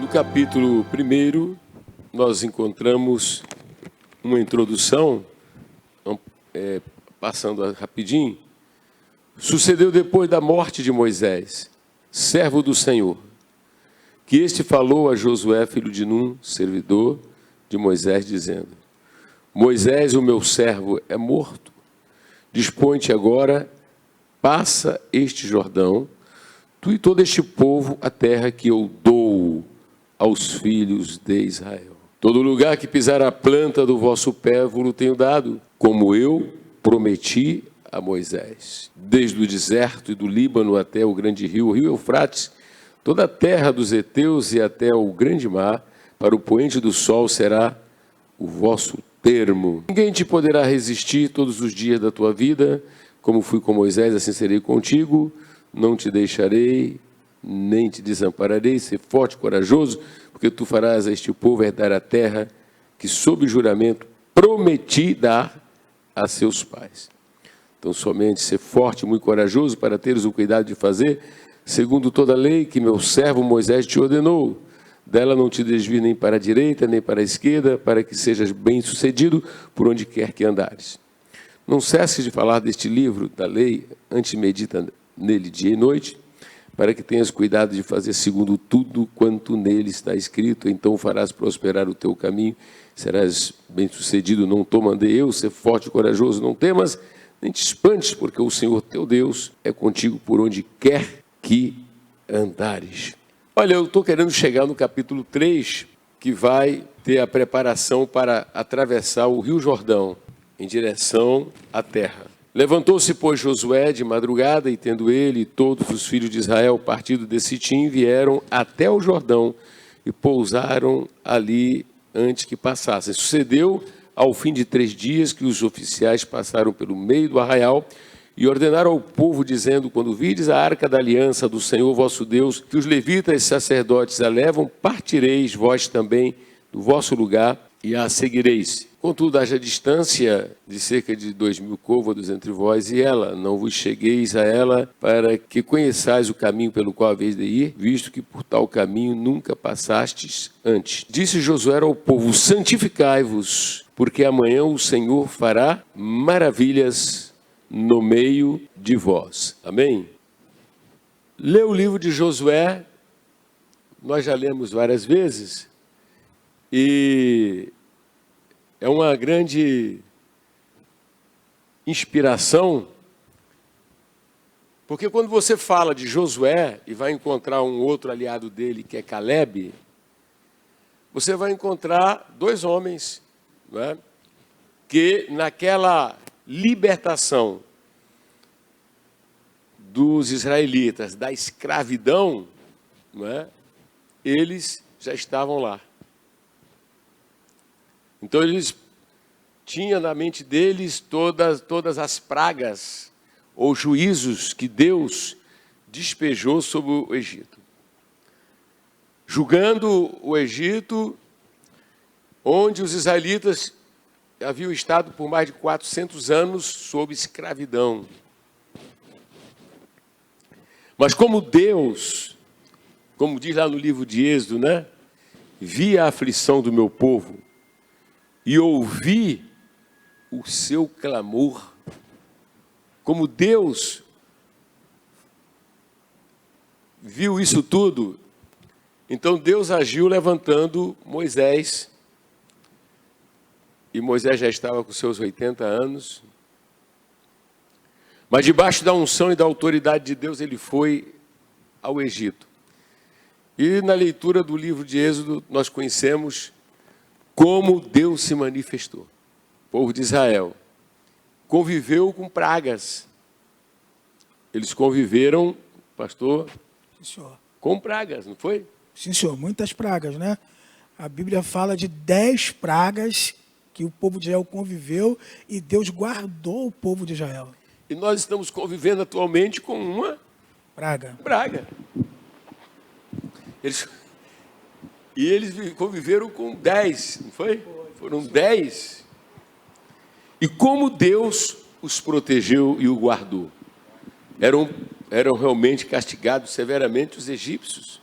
No capítulo 1, nós encontramos uma introdução, passando rapidinho. Sucedeu depois da morte de Moisés, servo do Senhor, que este falou a Josué, filho de Num, servidor de Moisés, dizendo: Moisés, o meu servo, é morto. Dispõe-te agora, passa este Jordão, tu e todo este povo, a terra que eu dou aos filhos de Israel. Todo lugar que pisar a planta do vosso pé vos tenho dado, como eu prometi a Moisés. Desde o deserto e do Líbano até o grande rio, o rio Eufrates, toda a terra dos heteus e até o grande mar, para o poente do sol será o vosso termo. Ninguém te poderá resistir todos os dias da tua vida. Como fui com Moisés, assim serei contigo. Não te deixarei, nem te desampararei. Ser forte e corajoso, porque tu farás a este povo herdar a terra que, sob juramento, prometi dar a seus pais. Então, somente ser forte e muito corajoso para teres o cuidado de fazer, segundo toda a lei que meu servo Moisés te ordenou. Dela não te desvie nem para a direita, nem para a esquerda, para que sejas bem-sucedido por onde quer que andares. Não cesses de falar deste livro da lei, antes medita nele dia e noite, para que tenhas cuidado de fazer segundo tudo quanto nele está escrito. Então farás prosperar o teu caminho, serás bem-sucedido. Não te mandei eu, ser forte e corajoso, não temas, nem te espantes, porque o Senhor teu Deus é contigo por onde quer que andares. Olha, eu estou querendo chegar no capítulo 3, que vai ter a preparação para atravessar o Rio Jordão em direção à terra. Levantou-se, pois, Josué de madrugada, e tendo ele e todos os filhos de Israel partido de Sitim, vieram até o Jordão e pousaram ali antes que passassem. Sucedeu, ao fim de 3 dias, que os oficiais passaram pelo meio do arraial e ordenaram ao povo, dizendo: quando vides a arca da aliança do Senhor vosso Deus, que os levitas e sacerdotes a levam, partireis vós também do vosso lugar e a seguireis. Contudo, haja distância de cerca de 2.000 côvados entre vós e ela. Não vos chegueis a ela, para que conheçais o caminho pelo qual haveis de ir, visto que por tal caminho nunca passastes antes. Disse Josué ao povo: santificai-vos, porque amanhã o Senhor fará maravilhas no meio de vós. Amém? Lê o livro de Josué, nós já lemos várias vezes, e é uma grande inspiração, porque quando você fala de Josué e vai encontrar um outro aliado dele, que é Caleb, você vai encontrar 2 homens, não é? Que naquela libertação dos israelitas da escravidão, não é? Eles já estavam lá. Então eles tinham na mente deles todas as pragas ou juízos que Deus despejou sobre o Egito. Julgando o Egito, onde os israelitas haviam estado por mais de 400 anos sob escravidão. Mas como Deus, como diz lá no livro de Êxodo, né? Vi a aflição do meu povo e ouvi o seu clamor. Como Deus viu isso tudo, então Deus agiu levantando Moisés. E Moisés já estava com seus 80 anos. Mas debaixo da unção e da autoridade de Deus, ele foi ao Egito. E na leitura do livro de Êxodo, nós conhecemos como Deus se manifestou. O povo de Israel conviveu com pragas. Eles conviveram, pastor, Sim, senhor. com pragas, não foi? Sim, senhor. Muitas pragas, né? A Bíblia fala de 10 pragas que o povo de Israel conviveu e Deus guardou o povo de Israel. E nós estamos convivendo atualmente com uma Praga. Eles conviveram com 10, não foi? Foram 10. E como Deus os protegeu e o guardou. Eram realmente castigados severamente os egípcios.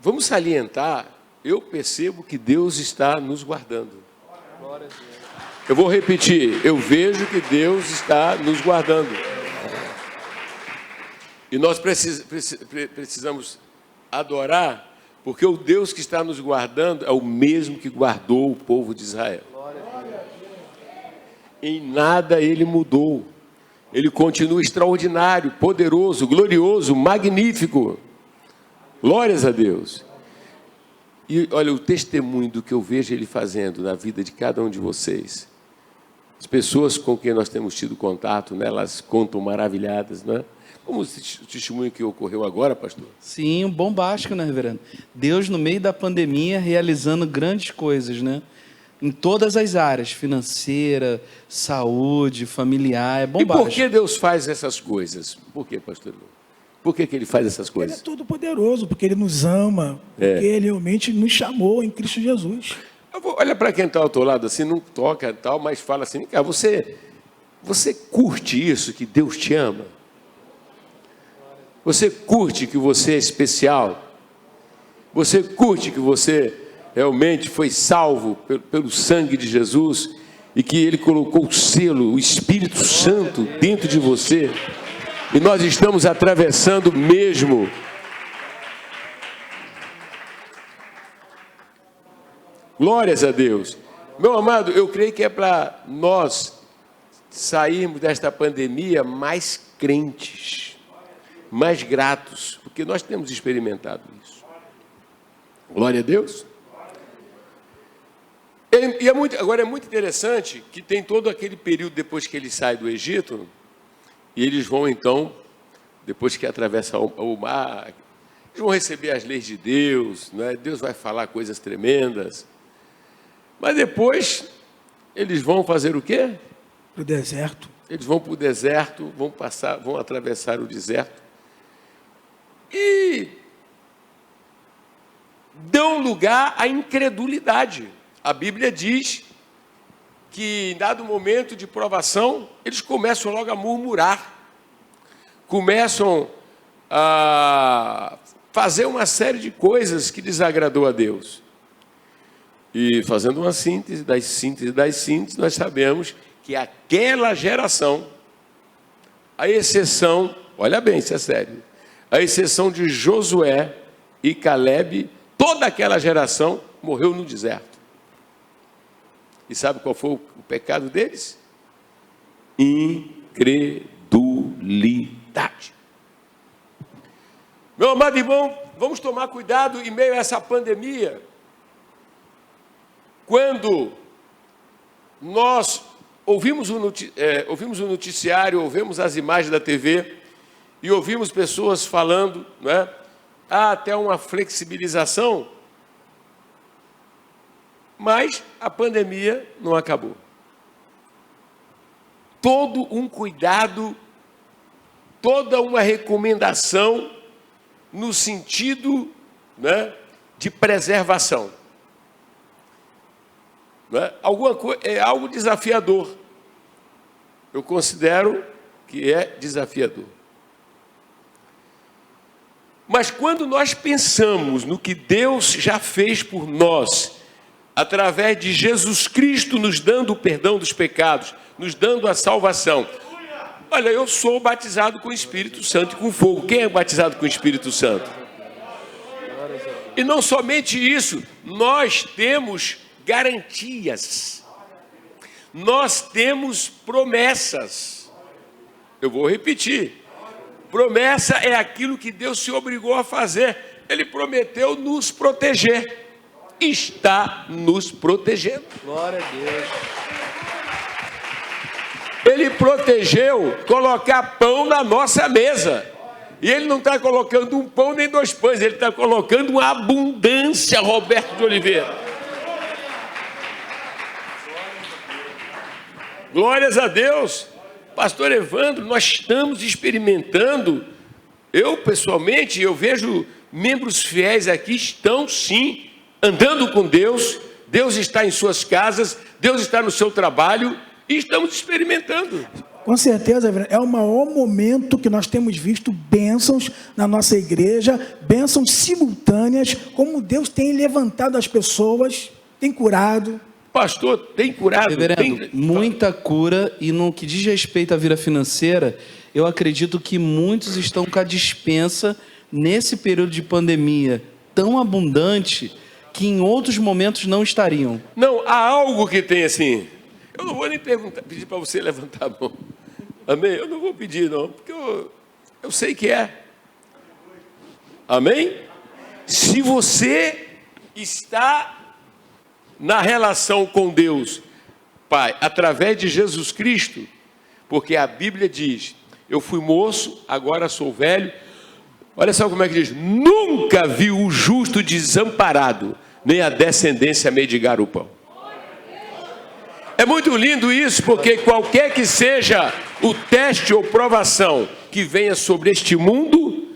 vamos salientar, eu percebo que Deus está nos guardando. Eu vou repetir, eu vejo que Deus está nos guardando. E nós precisamos adorar, porque o Deus que está nos guardando é o mesmo que guardou o povo de Israel. Em nada ele mudou. Ele continua extraordinário, poderoso, glorioso, magnífico. Glórias a Deus. E olha, o testemunho do que eu vejo ele fazendo na vida de cada um de vocês. As pessoas com quem nós temos tido contato, né, elas contam maravilhadas, não é? Como o testemunho que ocorreu agora, pastor? Sim, um bombástico, né, reverendo? Deus, no meio da pandemia, realizando grandes coisas, né? Em todas as áreas, financeira, saúde, familiar, é bombástico. E por que Deus faz essas coisas? Por que, pastor? Por que ele faz essas coisas? Ele é todo poderoso, porque ele nos ama, porque ele realmente nos chamou em Cristo Jesus. Olha para quem está ao teu lado assim, não toca e tal, mas fala assim, cara, você curte isso, que Deus te ama? Você curte que você é especial? Você curte que você realmente foi salvo pelo sangue de Jesus e que Ele colocou o selo, o Espírito Santo dentro de você? E nós estamos atravessando mesmo. Glórias a Deus. Meu amado, eu creio que é para nós sairmos desta pandemia mais crentes, mais gratos, porque nós temos experimentado isso. Glória a Deus. E agora é muito interessante que tem todo aquele período depois que ele sai do Egito, e eles vão então, depois que atravessam o mar, eles vão receber as leis de Deus, né? Deus vai falar coisas tremendas. Mas depois, eles vão fazer o quê? Para o deserto. Eles vão para o deserto, vão atravessar o deserto. E dão lugar à incredulidade. A Bíblia diz que, em dado momento de provação, eles começam logo a murmurar. Começam a fazer uma série de coisas que desagradou a Deus. E fazendo uma síntese, nós sabemos que aquela geração, a exceção, olha bem, isso é sério, a exceção de Josué e Calebe, toda aquela geração morreu no deserto. E sabe qual foi o pecado deles? Incredulidade. Meu amado irmão, vamos tomar cuidado em meio a essa pandemia. Quando nós ouvimos o noticiário, ouvimos as imagens da TV e ouvimos pessoas falando, né? Até uma flexibilização, mas a pandemia não acabou. Todo um cuidado, toda uma recomendação no sentido, né, de preservação. É algo desafiador. Eu considero que é desafiador. Mas quando nós pensamos no que Deus já fez por nós, através de Jesus Cristo nos dando o perdão dos pecados, nos dando a salvação. Olha, eu sou batizado com o Espírito Santo e com fogo. Quem é batizado com o Espírito Santo? E não somente isso, nós temos garantias, nós temos promessas. Eu vou repetir, promessa é aquilo que Deus se obrigou a fazer. Ele prometeu nos proteger, está nos protegendo. Glória a Deus. Ele protegeu colocar pão na nossa mesa. E Ele não está colocando um pão nem dois pães, Ele está colocando uma abundância, Roberto de Oliveira. Glórias a Deus. Pastor Evandro, nós estamos experimentando, eu pessoalmente, eu vejo membros fiéis aqui, estão sim, andando com Deus, Deus está em suas casas, Deus está no seu trabalho, e estamos experimentando. Com certeza, é o maior momento que nós temos visto bênçãos na nossa igreja, bênçãos simultâneas, como Deus tem levantado as pessoas, tem curado. Pastor, tem curado? Reverendo, muita cura, e no que diz respeito à vida financeira, eu acredito que muitos estão com a despensa nesse período de pandemia tão abundante que em outros momentos não estariam. Não, há algo que tem assim. Eu não vou nem pedir para você levantar a mão. Amém? Eu não vou pedir, não, porque eu sei que é. Amém? Se você está na relação com Deus, Pai, através de Jesus Cristo, porque a Bíblia diz, eu fui moço, agora sou velho. Olha só como é que diz, nunca vi o justo desamparado, nem a descendência mendigar o pão. É muito lindo isso, porque qualquer que seja o teste ou provação que venha sobre este mundo,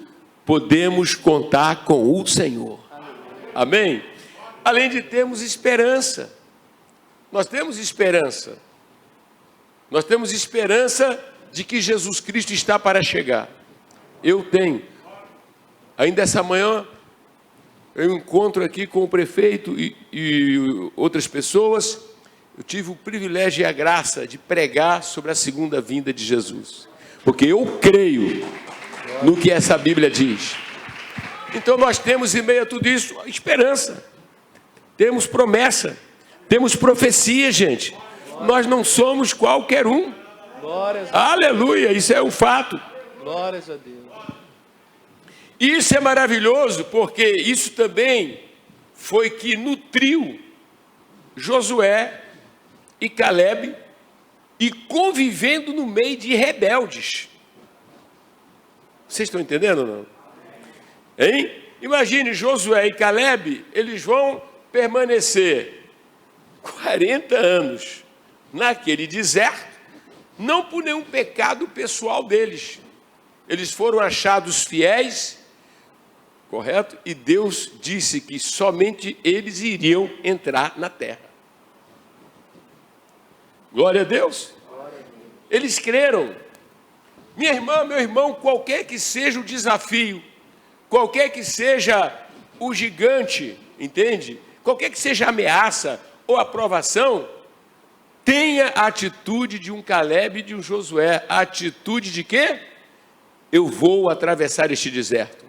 podemos contar com o Senhor. Amém? Além de termos esperança. Nós temos esperança. Nós temos esperança de que Jesus Cristo está para chegar. Eu tenho. Ainda essa manhã, eu encontro aqui com o prefeito e outras pessoas. Eu tive o privilégio e a graça de pregar sobre a segunda vinda de Jesus. Porque eu creio no que essa Bíblia diz. Então nós temos em meio a tudo isso esperança. Temos promessa. Temos profecia, gente. Nós não somos qualquer um. Aleluia, isso é um fato. Glórias a Deus. E isso é maravilhoso, porque isso também foi que nutriu Josué e Caleb, e convivendo no meio de rebeldes. Vocês estão entendendo ou não? Hein? Imagine Josué e Caleb, eles vão permanecer 40 anos naquele deserto, não por nenhum pecado pessoal deles. Eles foram achados fiéis, correto? E Deus disse que somente eles iriam entrar na terra. Glória a Deus. Eles creram. Minha irmã, meu irmão, qualquer que seja o desafio, qualquer que seja o gigante, entende? Qualquer que seja a ameaça ou a provação, tenha a atitude de um Caleb e de um Josué. A atitude de quê? Eu vou atravessar este deserto.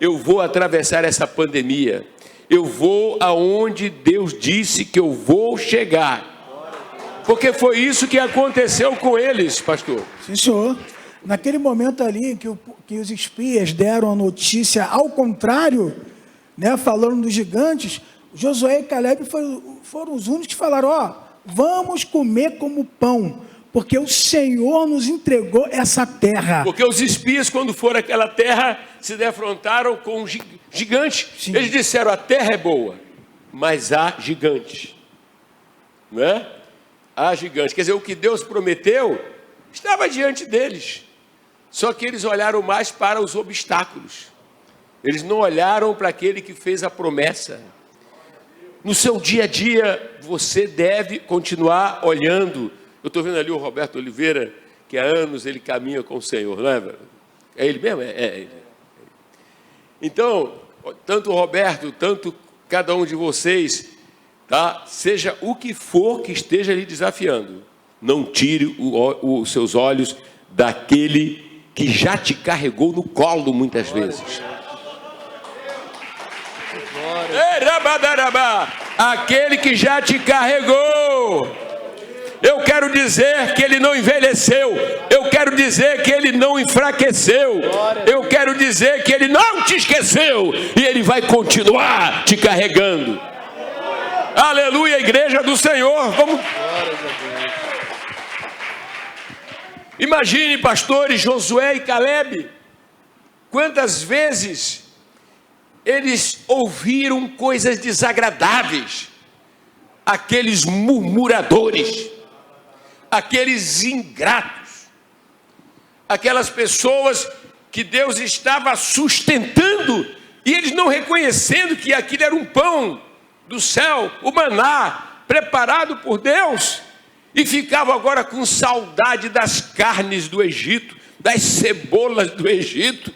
Eu vou atravessar essa pandemia. Eu vou aonde Deus disse que eu vou chegar. Porque foi isso que aconteceu com eles, pastor. Sim, senhor. Naquele momento ali que os espias deram a notícia ao contrário, né, falando dos gigantes, Josué e Caleb foram os únicos que falaram, vamos comer como pão, porque o Senhor nos entregou essa terra. Porque os espias, quando foram àquela terra, se defrontaram com um gigante. Sim. Eles disseram, a terra é boa, mas há gigante. Não é? Há gigante. Quer dizer, o que Deus prometeu estava diante deles. Só que eles olharam mais para os obstáculos. Eles não olharam para aquele que fez a promessa. No seu dia a dia, você deve continuar olhando. Eu estou vendo ali o Roberto Oliveira, que há anos ele caminha com o Senhor, não é? É ele mesmo? É ele. Então, tanto o Roberto, tanto cada um de vocês, tá? Seja o que for que esteja lhe desafiando, não tire os seus olhos daquele que já te carregou no colo muitas vezes. Aquele que já te carregou. Eu quero dizer que ele não envelheceu. Eu quero dizer que ele não enfraqueceu. Eu quero dizer que ele não te esqueceu. E ele vai continuar te carregando. Aleluia, igreja do Senhor. Vamos. Imagine, pastores Josué e Caleb, quantas vezes eles ouviram coisas desagradáveis, aqueles murmuradores, aqueles ingratos, aquelas pessoas que Deus estava sustentando e eles não reconhecendo que aquilo era um pão do céu, o maná preparado por Deus. e ficavam agora com saudade das carnes do Egito, das cebolas do Egito.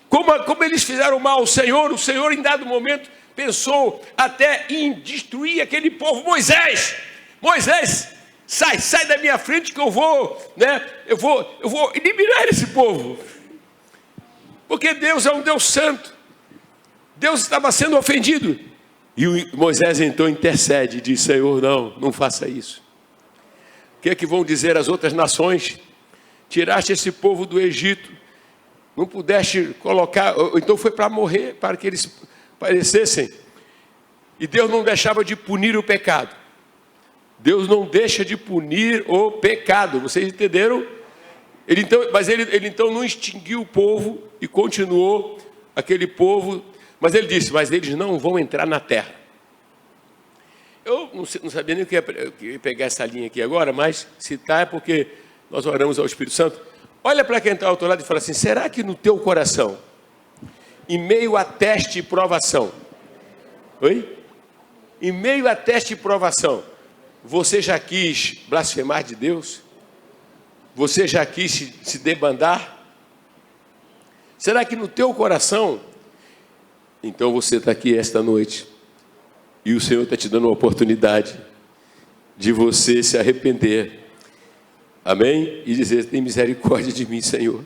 Como eles fizeram mal ao Senhor, o Senhor em dado momento pensou até em destruir aquele povo. Moisés, sai da minha frente que eu vou eliminar esse povo. Porque Deus é um Deus santo. Deus estava sendo ofendido. E Moisés então intercede e diz: Senhor, não faça isso. O que é que vão dizer as outras nações? Tiraste esse povo do Egito, não pudeste colocar, então foi para morrer, para que eles parecessem. E Deus não deixava de punir o pecado. Deus não deixa de punir o pecado. Vocês entenderam? Ele então não extinguiu o povo e continuou aquele povo. Mas ele disse: mas eles não vão entrar na terra. Eu não sabia nem que ia pegar essa linha aqui agora, mas citar é porque nós oramos ao Espírito Santo. Olha para quem está ao teu lado e fala assim: será que no teu coração, em meio a teste e provação, em meio a teste e provação, você já quis blasfemar de Deus? Você já quis se debandar? Será que no teu coração? Então você está aqui esta noite e o Senhor está te dando uma oportunidade de você se arrepender. Amém? E dizer: tem misericórdia de mim, Senhor.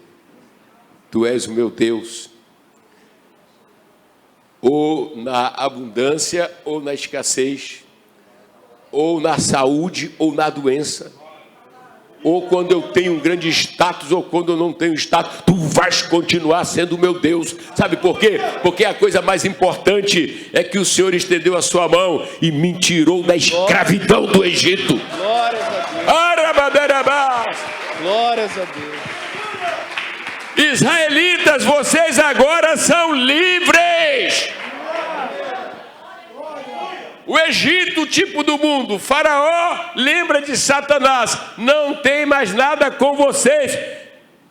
Tu és o meu Deus. Ou na abundância, ou na escassez, ou na saúde, ou na doença, ou quando eu tenho um grande status, ou quando eu não tenho status, tu vais continuar sendo o meu Deus. Sabe por quê? Porque a coisa mais importante é que o Senhor estendeu a sua mão e me tirou da escravidão do Egito. Glórias a Deus. Glórias a Deus. Israelitas, vocês agora são livres. O Egito, o tipo do mundo, o Faraó lembra de Satanás, não tem mais nada com vocês.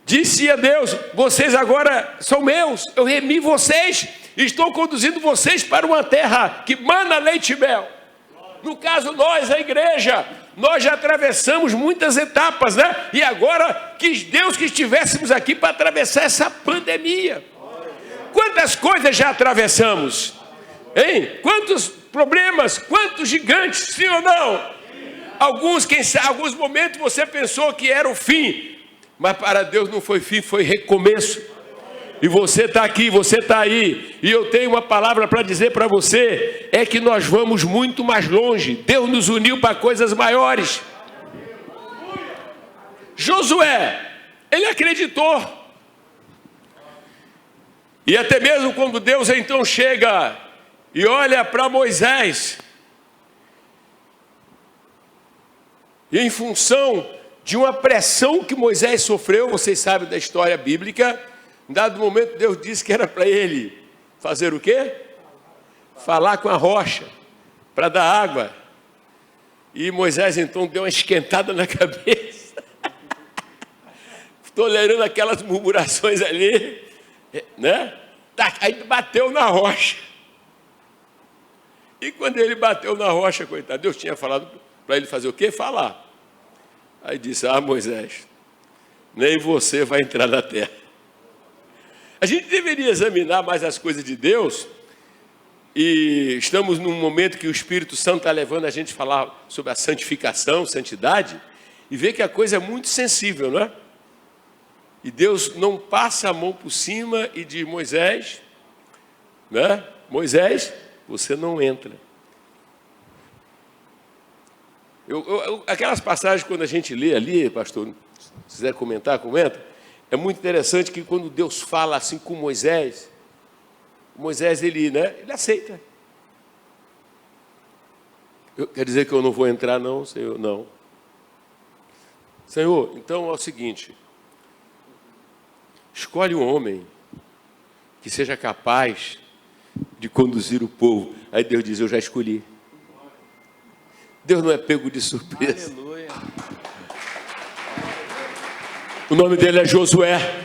Disse a Deus: vocês agora são meus, eu remi vocês, estou conduzindo vocês para uma terra que mana leite e mel. No caso nós, a igreja, nós já atravessamos muitas etapas, né? E agora quis Deus que estivéssemos aqui para atravessar essa pandemia. Quantas coisas já atravessamos? Hein? Quantos problemas, quantos gigantes, sim ou não? Alguns momentos você pensou que era o fim, mas para Deus não foi fim, foi recomeço. E você está aqui, você está aí, e eu tenho uma palavra para dizer para você: é que nós vamos muito mais longe. Deus nos uniu para coisas maiores. Josué, ele acreditou. E até mesmo quando Deus então chega e olha para Moisés, e em função de uma pressão que Moisés sofreu, vocês sabem da história bíblica, em dado momento Deus disse que era para ele fazer o quê? Falar com a rocha, para dar água. E Moisés então deu uma esquentada na cabeça, tolerando aquelas murmurações ali, né? Aí bateu na rocha. E quando ele bateu na rocha, coitado, Deus tinha falado para ele fazer o quê? Falar. Aí disse: Moisés, nem você vai entrar na terra. A gente deveria examinar mais as coisas de Deus, e estamos num momento que o Espírito Santo está levando a gente a falar sobre a santificação, santidade, e ver que a coisa é muito sensível, não é? E Deus não passa a mão por cima e diz: Moisés, né? Moisés, você não entra. Aquelas passagens quando a gente lê ali, pastor, se quiser comentar, comenta. É muito interessante que quando Deus fala assim com Moisés, ele aceita. Quer dizer que eu não vou entrar não, Senhor? Não. Senhor, então é o seguinte: escolhe um homem que seja capaz de conduzir o povo. Aí Deus diz: eu já escolhi. Deus não é pego de surpresa. Aleluia. O nome dele é Josué.